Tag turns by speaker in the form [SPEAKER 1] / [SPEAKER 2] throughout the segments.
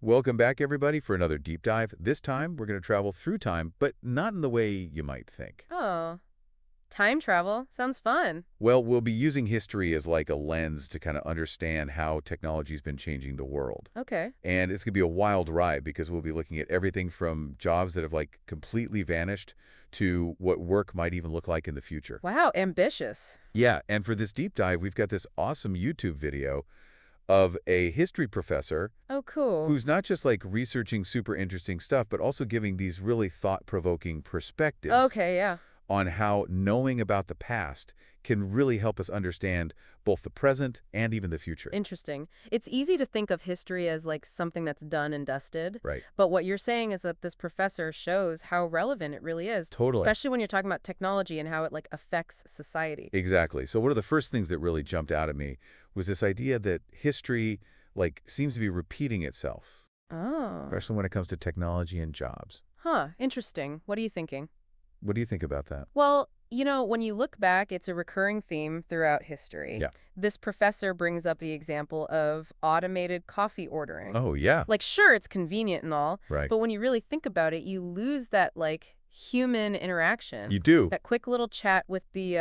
[SPEAKER 1] Welcome back, everybody, for another deep dive. This time, we're going to travel through time, but not in the way you might think.
[SPEAKER 2] Oh, time travel. Sounds fun.
[SPEAKER 1] Well, we'll be using history as like a lens to kind of understand how technology's been changing the world.
[SPEAKER 2] Okay.
[SPEAKER 1] And it's going to be a wild ride because we'll be looking at everything from jobs that have like completely vanished to what work might even look like in the future.
[SPEAKER 2] Wow, ambitious.
[SPEAKER 1] Yeah, and for this deep dive, we've got this awesome YouTube video of a history professor
[SPEAKER 2] Oh, cool.
[SPEAKER 1] who's not just like researching super interesting stuff, but also giving these really thought-provoking perspectives
[SPEAKER 2] Okay, yeah.
[SPEAKER 1] on how knowing about the past can really help us understand both the present and even the future.
[SPEAKER 2] Interesting. It's easy to think of history as like something that's done and dusted.
[SPEAKER 1] Right.
[SPEAKER 2] But what you're saying is that this professor shows how relevant it really is.
[SPEAKER 1] Totally.
[SPEAKER 2] Especially when you're talking about technology and how it like affects society.
[SPEAKER 1] Exactly. So one of the first things that really jumped out at me was this idea that history like seems to be repeating itself,
[SPEAKER 2] Oh.
[SPEAKER 1] especially when it comes to technology and jobs.
[SPEAKER 2] Huh. Interesting. What are you thinking?
[SPEAKER 1] What do you think about that?
[SPEAKER 2] Well, when you look back, it's a recurring theme throughout history.
[SPEAKER 1] Yeah.
[SPEAKER 2] This professor brings up the example of automated coffee ordering.
[SPEAKER 1] Oh, yeah.
[SPEAKER 2] Like, sure, it's convenient and all,
[SPEAKER 1] Right.
[SPEAKER 2] but when you really think about it, you lose that, like, human interaction.
[SPEAKER 1] You do.
[SPEAKER 2] That quick little chat with the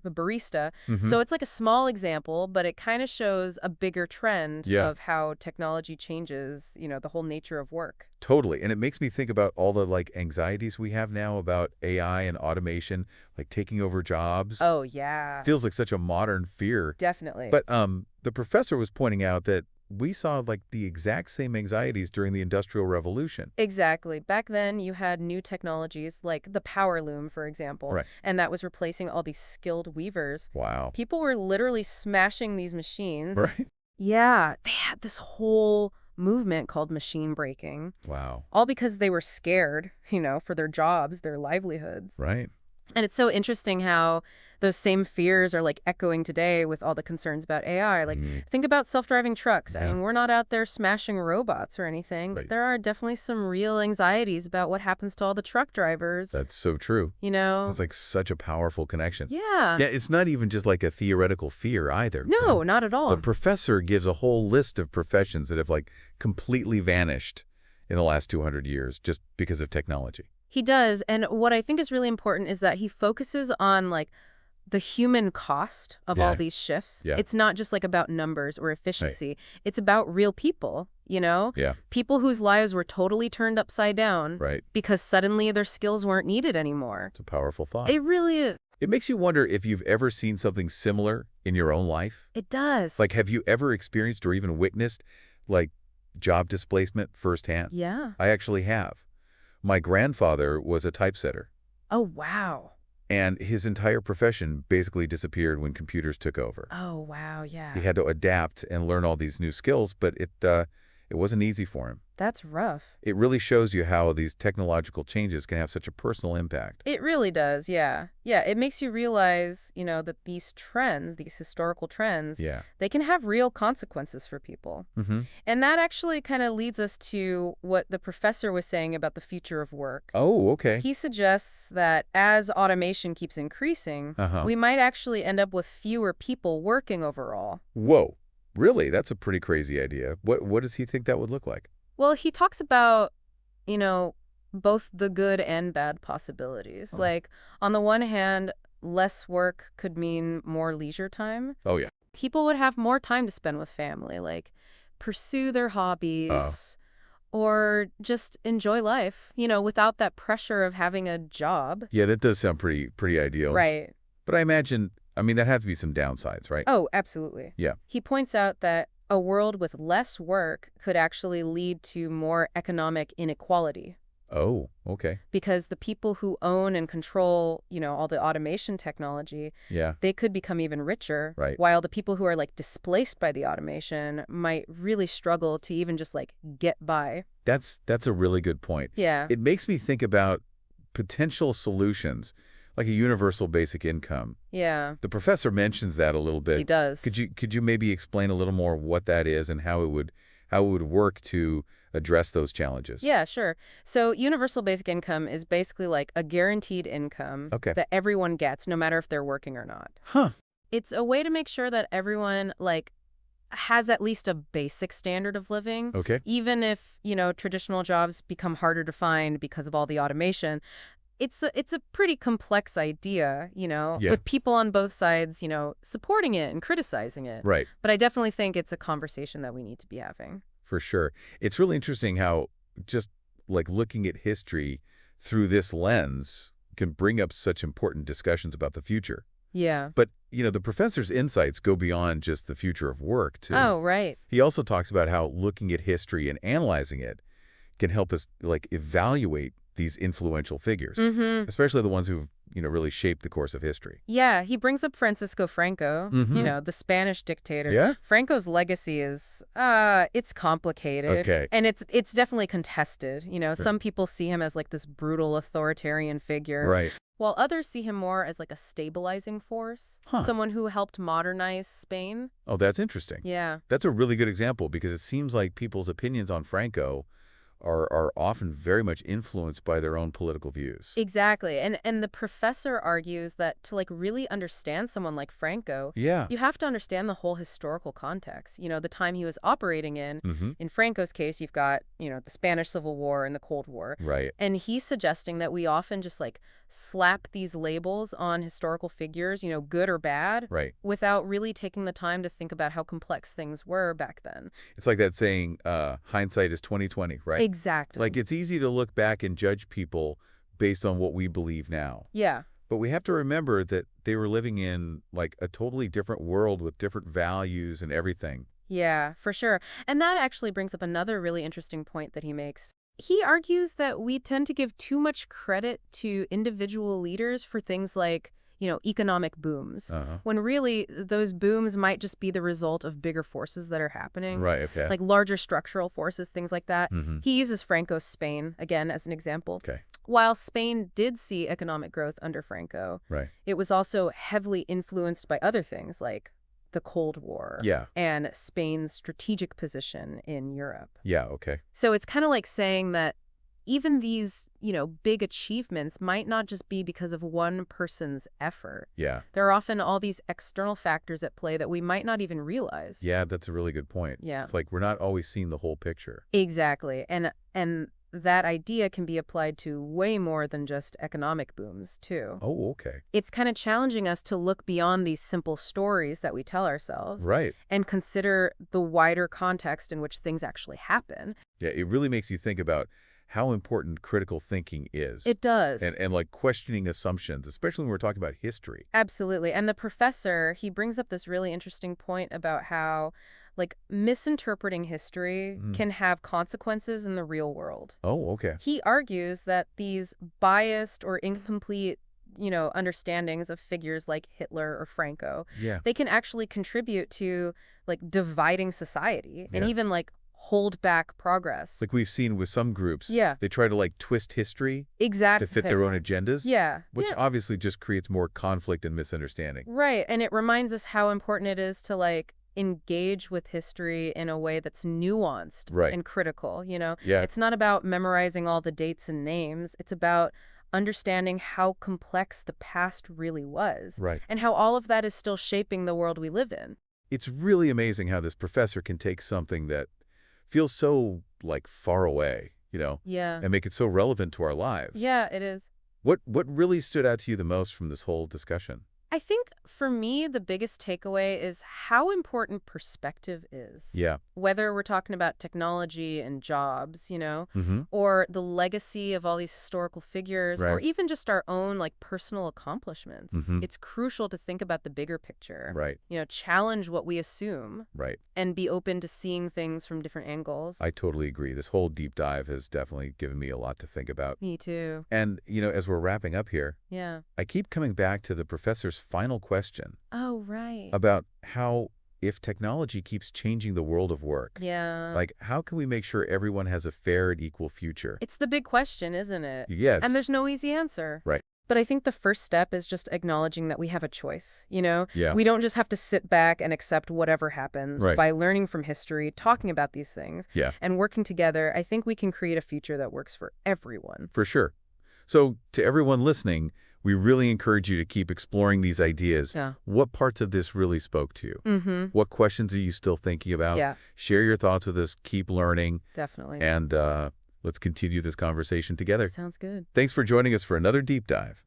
[SPEAKER 2] barista.
[SPEAKER 1] Mhm.
[SPEAKER 2] So it's like a small example, but it kind of shows a bigger trend
[SPEAKER 1] Yeah.
[SPEAKER 2] of how technology changes, the whole nature of work.
[SPEAKER 1] Totally. And it makes me think about all the like anxieties we have now about AI and automation, like taking over jobs.
[SPEAKER 2] Oh, yeah.
[SPEAKER 1] Feels like such a modern fear.
[SPEAKER 2] Definitely.
[SPEAKER 1] But the professor was pointing out that we saw like the exact same anxieties during the Industrial Revolution.
[SPEAKER 2] Exactly. Back then, you had new technologies like the power loom, for example,
[SPEAKER 1] Right.
[SPEAKER 2] and that was replacing all these skilled weavers.
[SPEAKER 1] Wow.
[SPEAKER 2] People were literally smashing these machines.
[SPEAKER 1] Right?
[SPEAKER 2] Yeah, they had this whole movement called machine breaking,
[SPEAKER 1] Wow.
[SPEAKER 2] all because they were scared, for their jobs, their livelihoods.
[SPEAKER 1] Right.
[SPEAKER 2] And it's so interesting how those same fears are like echoing today with all the concerns about AI. Like, think about self-driving trucks. I
[SPEAKER 1] Yeah.
[SPEAKER 2] mean, we're not out there smashing robots or anything,
[SPEAKER 1] Right.
[SPEAKER 2] but there are definitely some real anxieties about what happens to all the truck drivers.
[SPEAKER 1] That's so true. It's like such a powerful connection.
[SPEAKER 2] Yeah.
[SPEAKER 1] Yeah, it's not even just like a theoretical fear either.
[SPEAKER 2] No, not at all.
[SPEAKER 1] The professor gives a whole list of professions that have like completely vanished in the last 200 years just because of technology.
[SPEAKER 2] He does. And what I think is really important is that he focuses on like the human cost of
[SPEAKER 1] Yeah.
[SPEAKER 2] all these shifts.
[SPEAKER 1] Yeah.
[SPEAKER 2] It's not just like about numbers or efficiency. It's about real people,
[SPEAKER 1] Yeah.
[SPEAKER 2] People whose lives were totally turned upside down
[SPEAKER 1] Right.
[SPEAKER 2] because suddenly their skills weren't needed anymore.
[SPEAKER 1] It's a powerful thought.
[SPEAKER 2] It really is.
[SPEAKER 1] It makes you wonder if you've ever seen something similar in your own life.
[SPEAKER 2] It does.
[SPEAKER 1] Like, have you ever experienced or even witnessed, like, job displacement firsthand?
[SPEAKER 2] Yeah.
[SPEAKER 1] I actually have. My grandfather was a typesetter,
[SPEAKER 2] Oh, wow.
[SPEAKER 1] and his entire profession basically disappeared when computers took over.
[SPEAKER 2] Oh, wow. Yeah.
[SPEAKER 1] He had to adapt and learn all these new skills, but it wasn't easy for him.
[SPEAKER 2] That's rough.
[SPEAKER 1] It really shows you how these technological changes can have such a personal impact.
[SPEAKER 2] It really does, yeah. Yeah, it makes you realize, that these trends, these historical trends,
[SPEAKER 1] Yeah.
[SPEAKER 2] they can have real consequences for people.
[SPEAKER 1] Mm-hmm.
[SPEAKER 2] And that actually kind of leads us to what the professor was saying about the future of work.
[SPEAKER 1] Oh, okay.
[SPEAKER 2] He suggests that as automation keeps increasing,
[SPEAKER 1] Uh-huh.
[SPEAKER 2] we might actually end up with fewer people working overall.
[SPEAKER 1] Whoa. Really? That's a pretty crazy idea. What does he think that would look like?
[SPEAKER 2] Well, he talks about, both the good and bad possibilities.
[SPEAKER 1] Oh.
[SPEAKER 2] Like, on the one hand, less work could mean more leisure time.
[SPEAKER 1] Oh, yeah.
[SPEAKER 2] People would have more time to spend with family, like pursue their hobbies or just enjoy life, without that pressure of having a job.
[SPEAKER 1] Yeah, that does sound pretty ideal.
[SPEAKER 2] Right.
[SPEAKER 1] But I imagine, there'd have to be some downsides, right?
[SPEAKER 2] Oh, absolutely.
[SPEAKER 1] Yeah.
[SPEAKER 2] He points out that a world with less work could actually lead to more economic inequality.
[SPEAKER 1] Oh, okay.
[SPEAKER 2] Because the people who own and control, all the automation technology,
[SPEAKER 1] Yeah.
[SPEAKER 2] they could become even richer.
[SPEAKER 1] Right.
[SPEAKER 2] While the people who are like displaced by the automation might really struggle to even just like get by.
[SPEAKER 1] That's a really good point.
[SPEAKER 2] Yeah.
[SPEAKER 1] It makes me think about potential solutions, like a universal basic income.
[SPEAKER 2] Yeah.
[SPEAKER 1] The professor mentions that a little bit.
[SPEAKER 2] He does.
[SPEAKER 1] Could you maybe explain a little more what that is and how it would work to address those challenges?
[SPEAKER 2] Yeah, sure. So universal basic income is basically like a guaranteed income that everyone gets, no matter if they're working or not.
[SPEAKER 1] Huh.
[SPEAKER 2] It's a way to make sure that everyone, like, has at least a basic standard of living.
[SPEAKER 1] Okay.
[SPEAKER 2] Even if, traditional jobs become harder to find because of all the automation, it's a pretty complex idea,
[SPEAKER 1] Yeah.
[SPEAKER 2] with people on both sides, supporting it and criticizing it.
[SPEAKER 1] Right.
[SPEAKER 2] But I definitely think it's a conversation that we need to be having.
[SPEAKER 1] For sure. It's really interesting how just like looking at history through this lens can bring up such important discussions about the future.
[SPEAKER 2] Yeah.
[SPEAKER 1] But, the professor's insights go beyond just the future of work, too.
[SPEAKER 2] Oh, right.
[SPEAKER 1] He also talks about how looking at history and analyzing it can help us, evaluate these influential figures, especially the ones who've, really shaped the course of history.
[SPEAKER 2] Yeah, he brings up Francisco Franco, the Spanish dictator.
[SPEAKER 1] Yeah?
[SPEAKER 2] Franco's legacy is, it's complicated.
[SPEAKER 1] Okay.
[SPEAKER 2] And it's definitely contested. Some people see him as this brutal authoritarian figure.
[SPEAKER 1] Right.
[SPEAKER 2] While others see him more as a stabilizing force, someone who helped modernize Spain.
[SPEAKER 1] Oh, that's interesting.
[SPEAKER 2] Yeah.
[SPEAKER 1] That's a really good example because it seems like people's opinions on Franco are often very much influenced by their own political views.
[SPEAKER 2] Exactly. And the professor argues that to really understand someone like Franco,
[SPEAKER 1] Yeah.
[SPEAKER 2] you have to understand the whole historical context, the time he was operating in. In Franco's case, you've got, the Spanish Civil War and the Cold War.
[SPEAKER 1] Right.
[SPEAKER 2] And he's suggesting that we often just slap these labels on historical figures, good or bad,
[SPEAKER 1] Right.
[SPEAKER 2] without really taking the time to think about how complex things were back then.
[SPEAKER 1] It's like that saying, hindsight is 20/20, right?
[SPEAKER 2] Exactly.
[SPEAKER 1] It's easy to look back and judge people based on what we believe now.
[SPEAKER 2] Yeah.
[SPEAKER 1] But we have to remember that they were living in a totally different world with different values and everything.
[SPEAKER 2] Yeah, for sure. And that actually brings up another really interesting point that he makes. He argues that we tend to give too much credit to individual leaders for things like, economic booms, when really those booms might just be the result of bigger forces that are happening.
[SPEAKER 1] Right, okay.
[SPEAKER 2] Like larger structural forces, things like that. He uses Franco's Spain, again, as an example.
[SPEAKER 1] Okay.
[SPEAKER 2] While Spain did see economic growth under Franco,
[SPEAKER 1] Right.
[SPEAKER 2] it was also heavily influenced by other things like the Cold War and Spain's strategic position in Europe.
[SPEAKER 1] Yeah, okay.
[SPEAKER 2] So it's kind of like saying that even these, big achievements might not just be because of one person's effort.
[SPEAKER 1] Yeah.
[SPEAKER 2] There are often all these external factors at play that we might not even realize.
[SPEAKER 1] Yeah, that's a really good point.
[SPEAKER 2] Yeah.
[SPEAKER 1] It's we're not always seeing the whole picture.
[SPEAKER 2] Exactly. And that idea can be applied to way more than just economic booms, too.
[SPEAKER 1] Oh, okay.
[SPEAKER 2] It's kind of challenging us to look beyond these simple stories that we tell ourselves.
[SPEAKER 1] Right.
[SPEAKER 2] And consider the wider context in which things actually happen.
[SPEAKER 1] Yeah, it really makes you think about how important critical thinking is.
[SPEAKER 2] It does.
[SPEAKER 1] And questioning assumptions, especially when we're talking about history.
[SPEAKER 2] Absolutely. And the professor, he brings up this really interesting point about how misinterpreting history can have consequences in the real world.
[SPEAKER 1] Oh, okay.
[SPEAKER 2] He argues that these biased or incomplete, understandings of figures like Hitler or Franco, they can actually contribute to dividing society and even hold back progress.
[SPEAKER 1] Like we've seen with some groups,
[SPEAKER 2] Yeah.
[SPEAKER 1] they try to twist history
[SPEAKER 2] Exactly.
[SPEAKER 1] to fit their own agendas,
[SPEAKER 2] Yeah.
[SPEAKER 1] which
[SPEAKER 2] Yeah.
[SPEAKER 1] obviously just creates more conflict and misunderstanding.
[SPEAKER 2] Right. And it reminds us how important it is to engage with history in a way that's nuanced
[SPEAKER 1] Right.
[SPEAKER 2] and critical,
[SPEAKER 1] Yeah.
[SPEAKER 2] It's not about memorizing all the dates and names. It's about understanding how complex the past really was.
[SPEAKER 1] Right.
[SPEAKER 2] And how all of that is still shaping the world we live in.
[SPEAKER 1] It's really amazing how this professor can take something that feels so far away,
[SPEAKER 2] Yeah.
[SPEAKER 1] and make it so relevant to our lives.
[SPEAKER 2] Yeah, it is.
[SPEAKER 1] What really stood out to you the most from this whole discussion?
[SPEAKER 2] I think for me, the biggest takeaway is how important perspective is.
[SPEAKER 1] Yeah.
[SPEAKER 2] Whether we're talking about technology and jobs,
[SPEAKER 1] Mm-hmm.
[SPEAKER 2] or the legacy of all these historical figures, or
[SPEAKER 1] Right.
[SPEAKER 2] even just our own personal accomplishments.
[SPEAKER 1] Mm-hmm.
[SPEAKER 2] It's crucial to think about the bigger picture.
[SPEAKER 1] Right.
[SPEAKER 2] Challenge what we assume
[SPEAKER 1] Right.
[SPEAKER 2] and be open to seeing things from different angles.
[SPEAKER 1] I totally agree. This whole deep dive has definitely given me a lot to think about.
[SPEAKER 2] Me too.
[SPEAKER 1] And, as we're wrapping up here,
[SPEAKER 2] Yeah.
[SPEAKER 1] I keep coming back to the professor's final question
[SPEAKER 2] Oh, right.
[SPEAKER 1] about how, if technology keeps changing the world of work,
[SPEAKER 2] Yeah.
[SPEAKER 1] how can we make sure everyone has a fair and equal future?
[SPEAKER 2] It's the big question, isn't it?
[SPEAKER 1] Yes.
[SPEAKER 2] And there's no easy answer.
[SPEAKER 1] Right.
[SPEAKER 2] But I think the first step is just acknowledging that we have a choice,
[SPEAKER 1] Yeah.
[SPEAKER 2] We don't just have to sit back and accept whatever happens.
[SPEAKER 1] Right.
[SPEAKER 2] By learning from history, talking about these things,
[SPEAKER 1] Yeah.
[SPEAKER 2] and working together, I think we can create a future that works for everyone.
[SPEAKER 1] For sure. So, to everyone listening, We really encourage you to keep exploring these ideas.
[SPEAKER 2] Yeah.
[SPEAKER 1] What parts of this really spoke to you? What questions are you still thinking about?
[SPEAKER 2] Yeah.
[SPEAKER 1] Share your thoughts with us. Keep learning.
[SPEAKER 2] Definitely.
[SPEAKER 1] And let's continue this conversation together.
[SPEAKER 2] Sounds good.
[SPEAKER 1] Thanks for joining us for another deep dive.